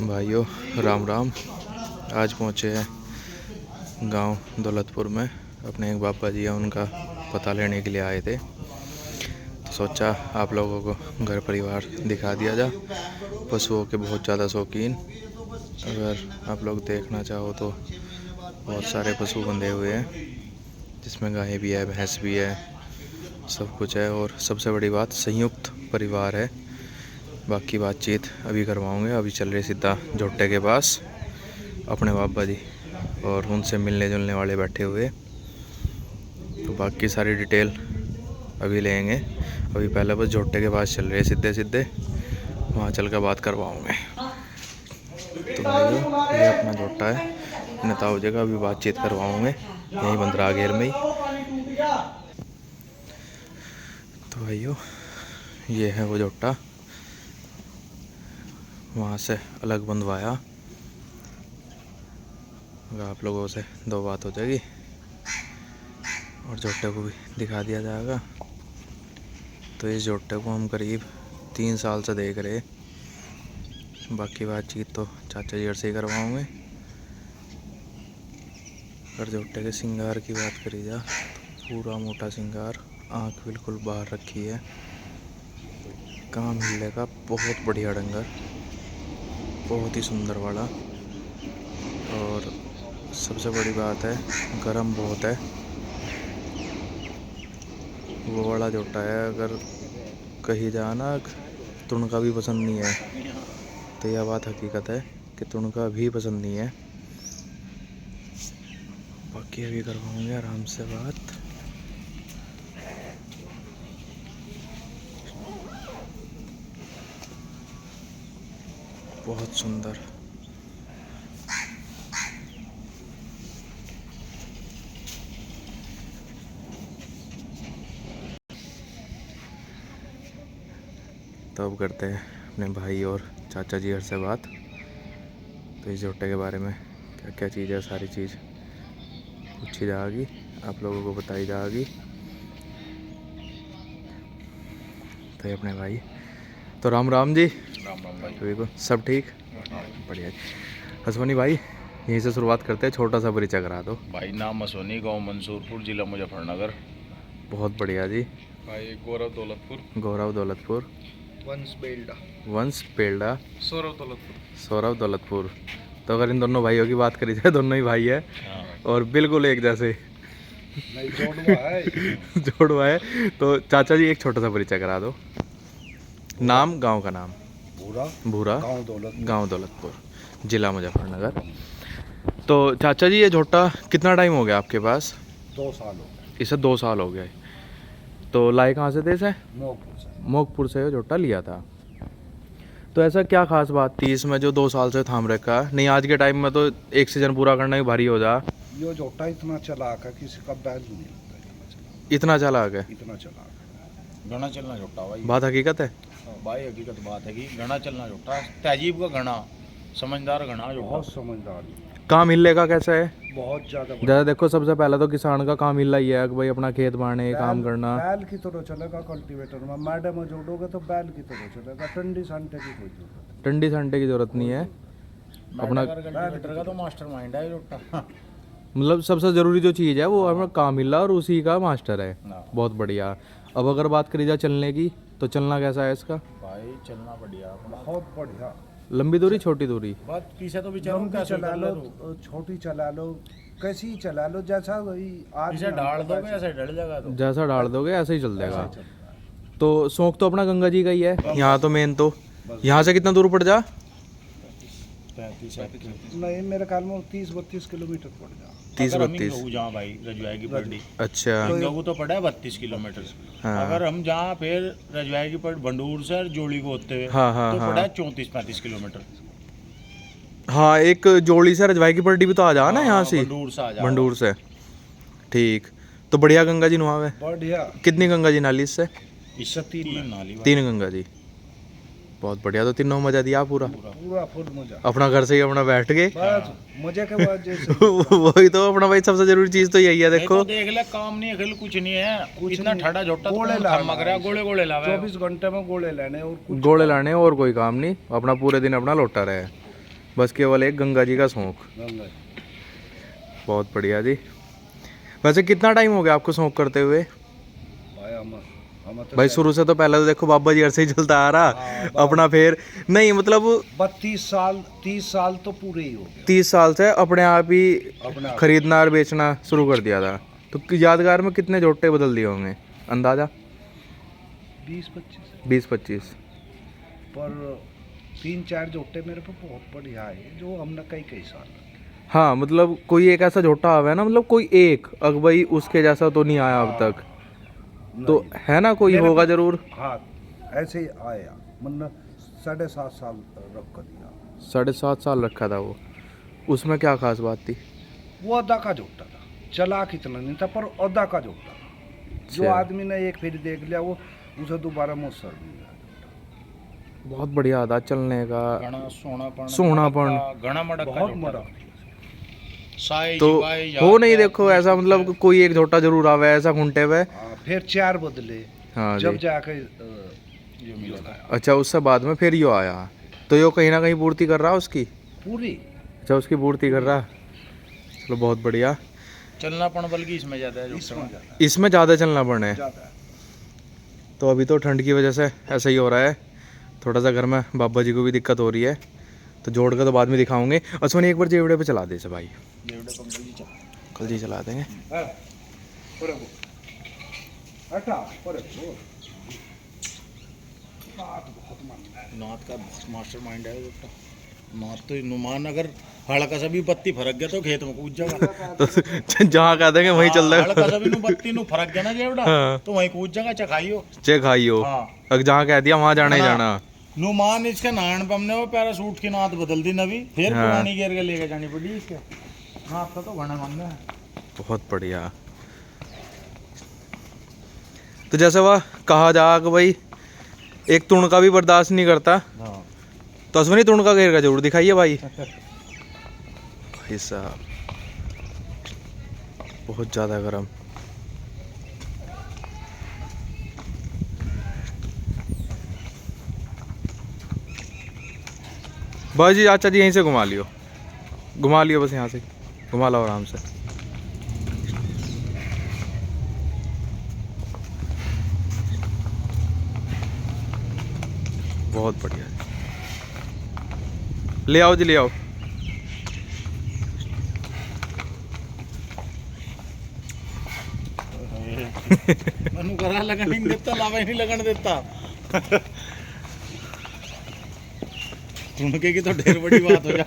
भाइयों राम राम। आज पहुँचे हैं गांव दौलतपुर में। अपने एक बाबा जी हैं, उनका पता लेने के लिए आए थे, तो सोचा आप लोगों को घर परिवार दिखा दिया जाए। पशुओं के बहुत ज़्यादा शौकीन, अगर आप लोग देखना चाहो तो बहुत सारे पशु बंधे हुए हैं, जिसमें गाय भी है, भैंस भी है, सब कुछ है। और सबसे बड़ी बात, संयुक्त परिवार है। बाकी बातचीत अभी करवाऊंगे। अभी चल रहे सीधा जोटे के पास अपने बाबा जी, और उनसे मिलने जुलने वाले बैठे हुए, तो बाकी सारी डिटेल अभी लेंगे। अभी पहले बस जोटे के पास चल रहे सीधे सीधे, वहाँ चल कर बात करवाऊँगे। तो भाइयों ये अपना जोटा है, नेताओं जगह अभी बातचीत करवाऊँगे यहीं बंदरागेर में ही। तो भाइयों ये है वो जोटा, वहाँ से अलग बंधवाया। आप लोगों से दो बात हो जाएगी और जोटे को भी दिखा दिया जाएगा। तो इस जोटे को हम करीब 3 साल से देख रहे। बाकी बातचीत तो चाचा जी से ही करवाऊँगे। अगर जोटे के सिंगार की बात करी जा तो पूरा मोटा सिंगार, आँख बिल्कुल बाहर रखी है, काम हिले का बहुत बढ़िया डंगर, बहुत ही सुंदर वाला। और सबसे बड़ी बात है, गरम बहुत है। वो वाला जोटा है, अगर कहीं जाना तुणका भी पसंद नहीं है, तो यह बात हकीकत है कि तुणका भी पसंद नहीं है। बाकी अभी करवाऊंगे आराम से बात। बहुत सुंदर। तो अब करते हैं अपने भाई और चाचा जी से बात। तो इस जोटे के बारे में क्या क्या चीज़ है, सारी चीज़ पूछी जाएगी, आप लोगों को बताई जाएगी। तो ये अपने भाई, तो राम राम जी। राम राम भाई। सभी को सब ठीक, बढ़िया। हसवनी भाई यहीं से शुरुआत करते हैं, छोटा सा परिचय करा दो। भाई नाम असोनी, गांव मंसूरपुर, जिला मुजफ्फरनगर। बहुत बढ़िया जी। भाई गौरव दौलतपुर। गौरव दौलतपुर। वंश बेल्डा। वंश पेल्डा। सौरव दौलतपुर। सौरभ दौलतपुर। तो अगर इन दोनों भाइयों की बात करी जाए, दोनों ही भाई है और बिल्कुल एक जैसे जोड़वा है। जोड़वा है। तो चाचा जी एक छोटा सा परिचय करा दो। नाम, गांव का नाम। भूरा। गांव दौलतपुर, जिला मुजफ्फरनगर। तो चाचा जी ये झोटा कितना टाइम हो गया आपके पास? 2 साल हो गए। इसे 2 साल हो गए। तो लाए कहाँ से थे इसे? मोकपुर। मोकपुर से झोटा लिया था। तो ऐसा क्या खास बात थी इसमें जो 2 साल से थाम रखा? नहीं आज के टाइम में तो एक सीजन पूरा करना ही भारी हो जा। ये जोटा इतना चलाक है, किसी का बैल नहीं लगता। इतना चलाक है, इतना चलाक है, घना चलना जोटा भाई। बात हकीकत है भाई, हकीकत बात है कि घना चलना जोटा, तहजीब का घना, समझदार घना जोटा, बहुत समझदार। काम हिलने का कैसा है? बहुत ज़्यादा देखो, सबसे पहले तो किसान का काम हिला ही है कि भाई अपना खेत बाड़ने काम करना। बैल की तरह चलेगा कल्टीवेटर में, मैडम में जोड़ोगे तो बैल की तरह चलेगा। टंडी सांटे की कोई जरूरत, टंडी संटे की जरूरत नहीं है। अपना कल्टीवेटर का तो मास्टर माइंड है जोटा। मतलब सबसे ज़रूरी जो चीज़ है वो हमें काम हिला, और उसी का मास्टर है। बहुत बढ़िया। अब अगर बात करी जाए चलने की, तो चलना कैसा है इसका? भाई चलना बढ़िया, बहुत बढ़िया। लंबी दूरी, छोटी दूरी? बात पीछे तो लंबी चला लो, छोटी चला लो, कैसी ही चला लो, जैसा वही आज डाल दोगे ऐसे डल जाएगा। तो जैसा डाल दोगे ऐसे ही चल देगा। तो शौक तो अपना गंगा जी का ही है यहाँ। तो मेन तो यहाँ से कितना दूर पड़ जा? 35 नहीं, मेरे ख्याल में 30-32 किलोमीटर पड़ जा। 30-32 जहाँ भाई रजवाई की पड़ी। अच्छा, हिंगोगू तो पड़ा है 32 किलोमीटर। हाँ। अगर हम जहाँ फिर रजवाई की पड़ भंडूर से जोड़ी को होते हुए, हाँ हाँ तो हाँ, पड़ा है 34-35 किलोमीटर। हाँ एक जोड़ी से रजवाई की पट्टी भी तो आ जा ना यहाँ से, भंडूर से आ जा। भंडूर से, ठीक। तो बढ़िया गंगा जी नुहावे। बढ़िया। कितनी गंगा जी नाली इससे? इससे 3 नाली। 3 गंगा जी, बहुत बढ़िया। तो तीनों मजा दिया पूरा फुल मजा। अपना घर से ही अपना बैठ के मजे के बाद जैसे वही तो अपना भाई सबसे जरूरी चीज तो यही है। देखो तो देख ले, काम नहीं है, कुछ नहीं है, इतना ठंडा जोटा गोले लावे 24 घंटे में गोले लाने, और गोले लाने और कोई काम नहीं, अपना पूरे दिन अपना लोटा रहे। बस केवल एक गंगा जी का शौक। गंगा जी। बहुत बढ़िया जी। वैसे कितना टाइम हो गया आपको शौक करते हुए? भाई हम तो भाई शुरू से तो पहले तो देखो बाबा जी ऐसे ही चलता आ रहा अपना, फिर नहीं मतलब 32 साल 30 साल तो पूरे ही हो गए। 30 साल से अपने आप ही अपने आप खरीदना और बेचना शुरू कर दिया था। तो यादगार में कितने जोटे बदल दिए होंगे अंदाजा? 20-25 20-25। पर 3-4 जोटे मेरे पे बहुत बढ़िया है जो हमने कई कई साल रखे। हाँ मतलब कोई एक ऐसा जोटा आवा है ना, मतलब कोई एक अग भाई उसके जैसा तो नहीं आया अब तक, तो नहीं, है ना कोई मेरे होगा पे- जरूर। हाँ ऐसे ही आया, मतलब 7.5 साल रख कर दिया। 7.5 साल रखा था वो, उसमें क्या खास बात थी? वो अद्धा का जोटा था, चला कितना नहीं था पर अद्धा का जोटा था। जो अच्छा। आदमी ने एक फिर देख लिया वो उसे दोबारा मुझसे नहीं लिया। बहुत बढ़िया था चलने का, घना सोनापन सोनापन। घना मड़क का बहुत जोटा मरा। साई तो जिबाई हो नहीं याद देखो है, ऐसा, मतलब कोई एक जोटा जरूर आवे ऐसा घुंटे हुए। हाँ, फिर 4 बदले हाँ जब जी। जाके ये मिला था। अच्छा उससे बाद में फिर यो आया, तो यो कहीं ना कहीं पूर्ति कर रहा उसकी। पूरी अच्छा उसकी पूर्ति कर रहा। चलो बहुत बढ़िया। चलनापन बल्कि इसमें ज्यादा है इसमें जोटा। ज्यादा इसमें ज़्यादा चलना पड़ना है। ज्यादा है। तो अभी तो ठंड की वजह से ऐसा ही हो रहा है, थोड़ा सा घर में बाबा जी को भी दिक्कत हो रही है, तो जोड़ कर तो बाद में दिखाऊंगे। अश्विनी एक बार जेवड़े पे चला दे से भाई, जेवड़े पंकज जी चल। कल जी चला देंगे। हाँ, पूरे वो। हटा, पूरे वो। बात बहुत मानता है। नाथ का मास्टर माइंड है जोटा। नाथ तो नुमान अगर हड़का सा भी बत्ती फरक गया तो खेत में कूद जाएगा। तो जहाँ कह देंगे वहीं चल हड़का रहा सा भी नु बत्ती नु फरक गया ना जेवड़ा, हाँ। तो वहीं कूद जाएगा चखाइयो। चेक खाइयो। हाँ। अगर जहाँ कह दिया वहाँ जाना ही हाँ। जाना। नुमान इसके नारायण पे हमने वो पैरासूट की नाथ बदल दी नवी, फिर हाँ। पुरानी गियर के लेके जानी पड़ी इसके। नाथ का तो घना मन है। बहुत बढ़िया। तो जैसे वह कहा जा कि भाई एक तुणका भी बर्दाश्त नहीं करता, हाँ। तो अश्विनी तुणका घेर का जरूर दिखाइए भाई। भाई साहब बहुत ज़्यादा गर्म। भाई जी चाचा जी यहीं से घुमा लियो बस, यहाँ से घुमा लो आराम से। बहुत बढ़िया, ले आओ जी ले आओ। मनु करा लगन नहीं देता, लावा ही नहीं लगन देता। तुणके की तो ढेर बड़ी बात हो जा।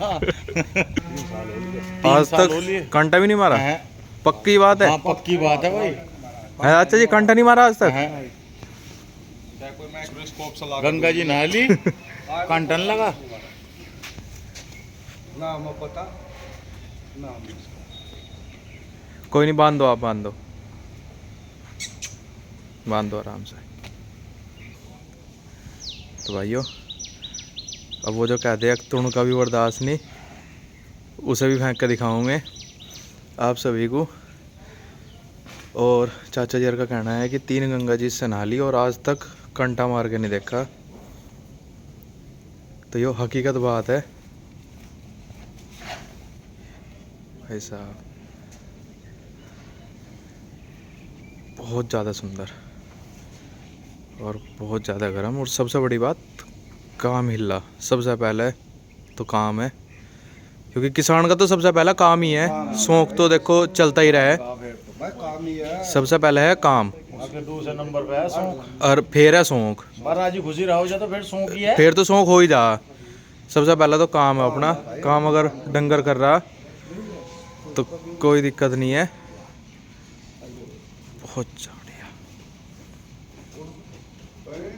आज साल हो लिए। तक कांटा भी नहीं मारा? हैं? पक्की बात है? हाँ पक्की बात है भाई। है अच्छा जी, कांटा नहीं मारा आज तक? हैं? गंगा जी नहा ली, कंटन लगा। नाम पता नाम कोई नहीं, बांध दो आप, बांध दो आराम से। तो भाइयों अब वो जो कहते हैं तुण का भी बर्दाश्त नहीं, उसे भी फेंक कर दिखाऊंगे आप सभी को। और चाचा जी का कहना है कि 3 गंगा जी से नहा ली और आज तक कंटा मार के नहीं देखा, तो ये हकीकत बात है भाई साहब। बहुत ज़्यादा सुंदर और बहुत ज़्यादा गर्म, और सबसे बड़ी बात काम हिला। सबसे पहले तो काम है, क्योंकि किसान का तो सबसे पहला काम ही है। शौक तो देखो चलता ही रहा है, भाई काम ही है। सबसे पहले है काम उसके दूसरे नंबर पे है शौक। और फिर है शौक। महाराज जी खुशी रहो जा तो फिर शौक ही है। फिर तो शौक हो ही जा। सबसे पहला तो काम है अपना, काम अगर डंगर कर रहा तो कोई दिक्कत नहीं है। बहुत बढ़िया।